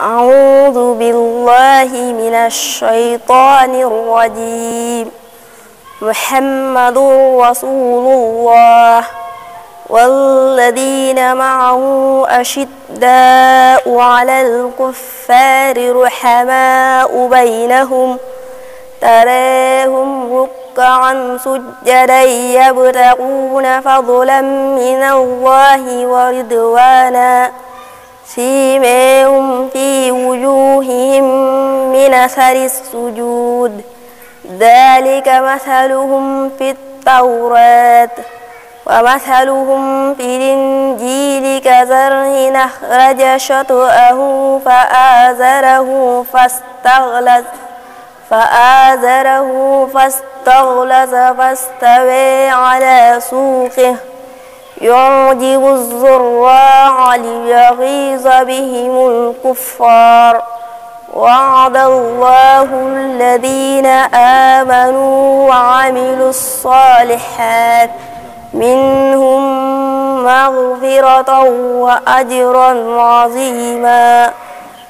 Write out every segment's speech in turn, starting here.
أعوذ بالله من الشيطان الرجيم محمد رسول الله والذين معه أشداء على الكفار رحماء بينهم تراهم ركعا سجدا يبتغون فضلا من الله ورضوانا سيماهم في وجوههم من أثر السجود ذلك مثلهم في التوراة ومثلهم في الإنجيل كزرع أخرج شطأه فآزره فاستغلظ فاستوى على سوقه يعجب الزراع ليغيظ بهم الكفار وعد الله الذين آمنوا وعملوا الصالحات منهم مغفرة وأجرا عظيما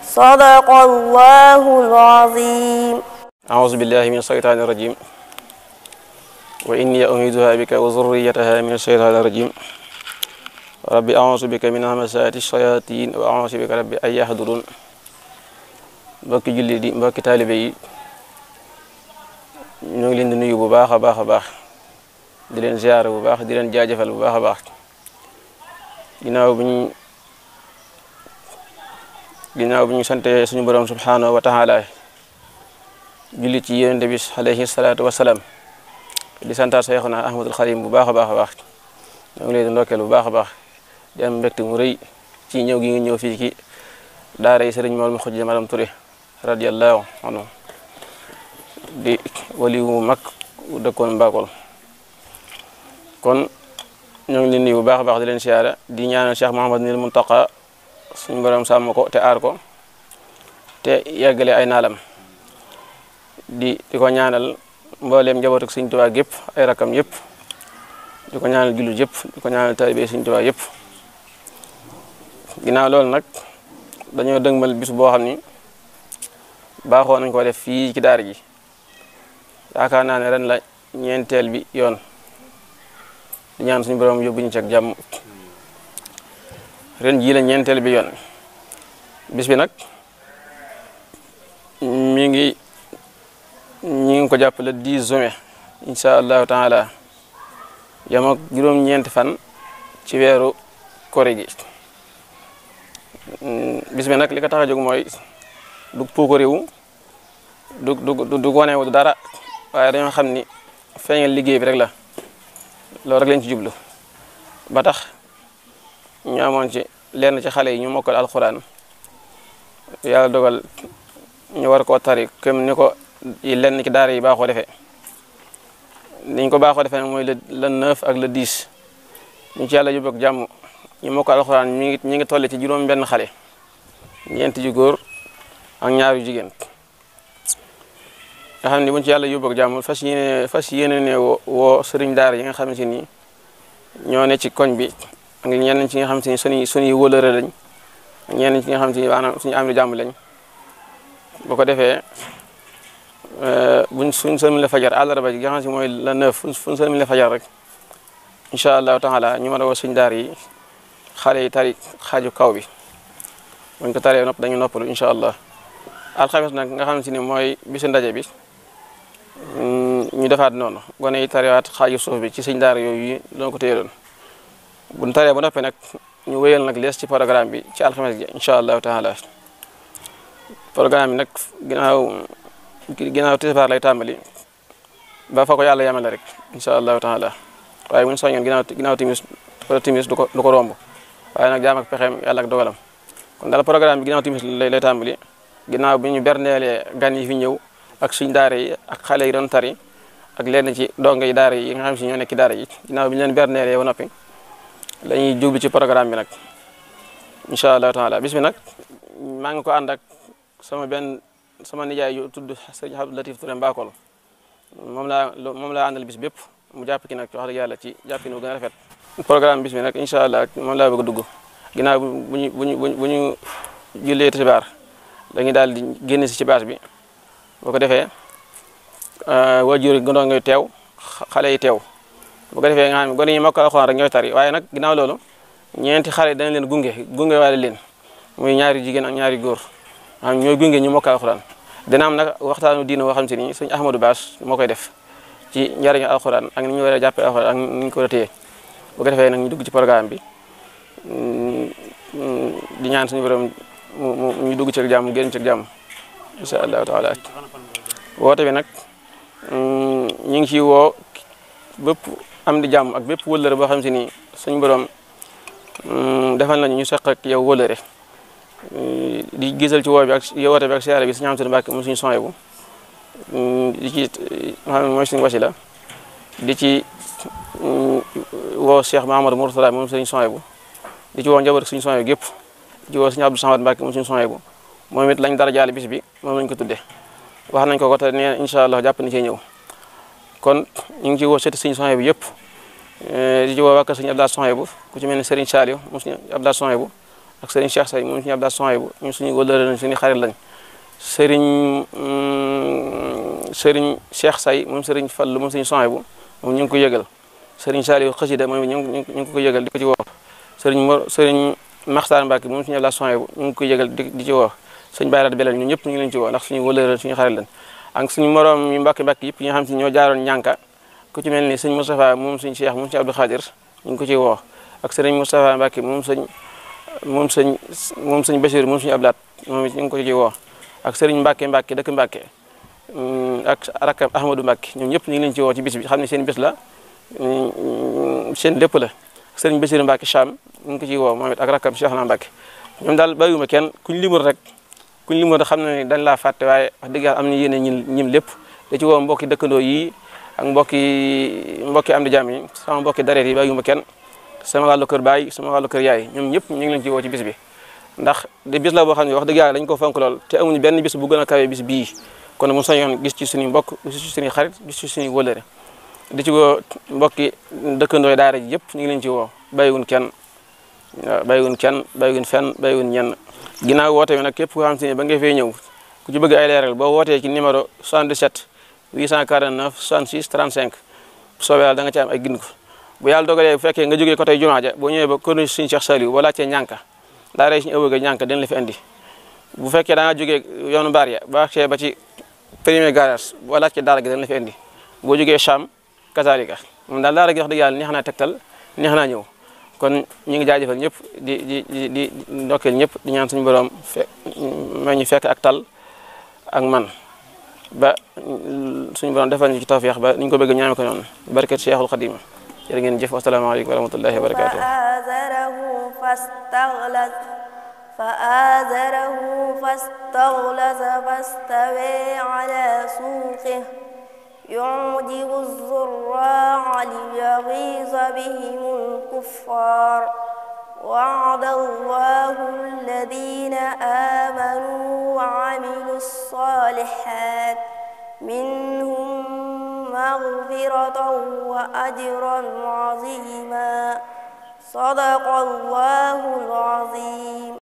صدق الله العظيم. أعوذ بالله من الشيطان الرجيم وإني أعيذها بك وذريتها من الشيطان الرجيم ربي أعوذ بك من همزات الشياطين وأعوذ بك ربي أن يحضرون. mbokki julli di mbokki taalibe yi ñu ngi leen di nuyu bu baax a baax a baax di leen ziyaare bu baax di leen jaajëfal bu baax a baax ginnaaw bu ñu sante suñu borom subhanahu wa taala julli ci yonent bi alayhi salaatu wasalaam di santaat Seexuna Ahmadul Khadiim bu baax a baax a baax ñu ngi leen di ndokkeel bu baax a baax di am mbégte mu rëy ci ñëw gi nga ñëw fii ci daara yi Sëriñ Mool mu xujja Maram Touré radiyallahu anhu di wali wu mag dëkkoon Mbakol kon ñoo ngi leen nuyu bu baax a baax di leen siyaara di ñaanal Cheikh Mouhamadul Muntaqa suñu borom sàmm ko te aar ko te yeggale ay naalam di ko ñaanal mbooleem njabootu Sëriñ Tuubaa gépp ay rakam yëpp di ko ñaanal jullit yëpp di ko ñaanal taalibe Sëriñ Tuubaa yëpp ginnaaw loolu nag dañoo dëgmal bis boo xam ni baaxoo nañ ko def fii ci daara ji yaakaar naa ne ren la ñeenteel bi yoon di ñaan suñu borom yóbbu ñu ci ak jàmm ren jii la ñeenteel bi yoon bis bi nag ñi ngi ko jàpp le 10 juin incha allahu taala yam ak juróom-ñeenti fan ci weeru kori gi bis bi nag li ko tax a jóg mooy du puukarewu du wonewu du dara waaye dañoo xam ni feeñal liggéey bi rek la loolu rek lañ ci jublu ba tax ñu amoon ci lenn ci xale yi ñu mokkal alxuraan yàlla dogal ñu war koo tari comme ni ko lenn ci daara yi baaxoo defee niñ ko baaxoo defee nag mooy le 9 ak le 10 ñu ci yàlla yóbbu ak jàmm ñu mokkal alxuraan ñi ngi toll ci juróom benn xale ñeent ju góor ak ñaar yu jigéen nga xam ne buñ ci yàlla yóbbu ak jàmm fas yéene ne woo sëriñ daara yi nga xam ne ni ñoo ne ci koñ bi ak ñenn ci nga xam ne suñuy wëlëre lañ ak ñenn ci nga xam ne maanaam suñu am di jàmm lañ bu ko defee suñ sëlmale fajar àllarba ji nga xam ne mooy la 9 fuñ sëlmale fajar rek incha allahu taala ñu mën a woo suñ daara yi xale yi tari xaaju kaw bi buñ ko taree nopp dañu noppalu incha allah alxames nag nga xam si ne mooy bisu ndaje bi ñu defaat noonu gone yi tarewaat xaaju suuf bi ci suñ daara yooyu doon ko téyeloon buñ taree ba noppee nag ñu wéyal nag lees ci programme bi ci alxames gi incha allahu taala programme bi nag ginnaaw tisbaar lay tàmbali ba fa ko yàlla yamale rek incha allahu taala waaye buñ soñoon ginnaaw timis du ko romb waaye nag jaam ak pexeem yàlla ak dogalam kon daal programme bi ginnaaw timis lay tàmbali ginnaaw bi ñu berneelee gan yi fi ñëw ak suñ daara yi ak xale yi doon tari ak lenn ci donga yi daara yi nga xam si ñoo nekk ci daara yi ginnaaw bi ñu leen berneelee ba noppi la ñuy jublu ci programme bi nag incha allahu taala bis bi nag maa ngi ko ànd ak sama nijaay yu tudd sëriñ Abdou Latif Touré Mbakol moom laa àndal bis bépp mu jàpp ki nag wax dëgg yàlla ci jàppin bu gën a rafet programme bis bi nag incha allah moom laa bëgg a dugg ginnaaw bu ñu jullee tisbaar dañuy daal di génn si ci bâche bi boo ko defee waajur yi gënoo ngay teew xale yi teew bu ko defee nga xam ne gone yi mokkal alxuraan rek ñooy tari waaye nag ginnaaw loolu ñeenti xale danañ leen gunge waale leen muy ñaari jigéen ak ñaari góor xam ñooy gunge ñu mokkal alxuraan dina am nag waxtaanu diina boo xam si ni sëñ Ahmadou Bass moo koy def ci njariñu alxuraan ak ni ñu war a jàppee alxuraan ak ni ñu ko war a téye bu ko defee nag ñu dugg ci programme bi di ñaan suñu borom ñu dugg ci ak jàmm génn ci ak jàmm incha allahu taala woote bi nag ñu ngi ciy woo bépp am di jàmm ak bépp wëllëre boo xam si ni suñu borom defal nañu ñu seq ak yow wëllëre di gisal ci woo bi ak woote bi ak siyaare bi suñu am suñu Mbàkke moom suñu sony bu di ci xam ne mooy suñu wasila di ci woo Cheikh Mahamadou Mourtada moom suñu sony bu di ci woo njaboot suñu sony bu gépp di ci woo suñu Abdou Samad Mbàkke moom suñu sony bu moom it lañ dara jaale bis bi moom lañ ko tudde wax nañ ko te nee incha allah jàpp ni cee ñëw kon ñu ngi ci woo sëti suñu sony bu yëpp di ci woo wàkka suñu Abdou sony bu ku ci mel ne Serigne Saliou moom suñu Abdou sony bu ak Serigne Cheikh Say moom suñu Abdou sony bu ñu suñu wëllëre lañ suñu xarit lañ Serigne Cheikh Say moom Serigne Fall moom suñu sony bu moom ñu ngi ko yëgal Serigne Saliou xasida moom ñu ngi ko yëgal di ko ci woo Serigne Maxtaar Mbacke moom suñu Abdou sony bu ñu ngi ko yëgal di ci woo sëñ Bayrat Belel ñun ñëpp ñu ngi leen ci woo ndax suñu wëllëre suñu xarit lañ ak suñu moroom yu Mbacke yëpp ñi nga xam si ñoo jaaroon ñànka ku ci mel ni sëñ Moustapha moom suñu Cheikh moom suñu Abdou Khadir ñu ngi ko ciy woo ak sëriñ Moustapha Mbacke moom sëñ Bachir moom suñu Ablaat moom it ñu ngi ko ciy woo ak sëriñ Mbacke dëkk Mbacke ak rakam Ahmadou Mbacke ñoom ñëpp ñu ngi leen ci woo ci bis bi xam ne seen bis la seen lépp la sëriñ Bachir Mbacke Cham ñu ngi ko ciy woo moom it ak rakam Cheikh na Mbacke ñoom daal bàyyiwuma kenn kuñ limul rek xam na ne dañ laa fàtte waaye wax dëgg yàlla am na yéene ñim lépp da ci woo mbokki dëkkandoo yi ak mbokki am di jàmm yi sama mbokki dareet yi bàyyiwuma kenn sama wàllu kër baay sama wàllu kër yaay ñoom ñëpp ñu ngi leen ci woo ci bis bi ndax de bis la boo xam ne wax dëgg yàlla dañ ko fonk lool te amuñu benn bis bu gën a kawe bis bii kon mu sañoon gis ci suñu mbokk gis ci suñu xarit gis ci suñu wëllëre di ci woo mbokki dëkkandoo daara ji yëpp ñu ngi leen ci woo bàyyiwun kenn waaw bàyyiwun fenn bàyyiwun ñenn ginnaaw woote bi nag képp koo xam si ne ba nga fay ñëw ku ci bëgg ay leeral boo wootee ci numéro 77 849 66 35 bu soobee yàlla da nga ci am ay gindi ko bu yàlla dogalee bu fekkee nga jógee côté jumaa ja boo ñëwee ba kër suñu Cheikh Saliou boo laajtee ñànka daara suñu ëwëga ñànka dañ la fi andi bu fekkee da nga jógee yoonu mbaar ya ba accès ba ci premier garage boo laajtee daara gi dañ la fi andi boo jógee Cham kazalika moom daal daara gi wax dëgg yàlla neex naa tegtal neex naa ñëw kon ñu ngi jaajëfal ñëpp di ndokkeel ñëpp di ñaan suñu borom ma ñu fekk ak tal ak man ba suñu borom defal ñu ci tawfiix ba ni ñu ko bëgg ñaame ko noonu barkat Cheikhul Khadiim jërë ngeen jëf wasalaamaaleykum wa rahmatullahi wa barakatuh فآزره فاستغلظ فاستوى على سوقه يعجب الزراع ليغيظ بهم الكفار وعد الله الذين آمنوا وعملوا الصالحات منهم مغفرة وأجرا عظيما صدق الله العظيم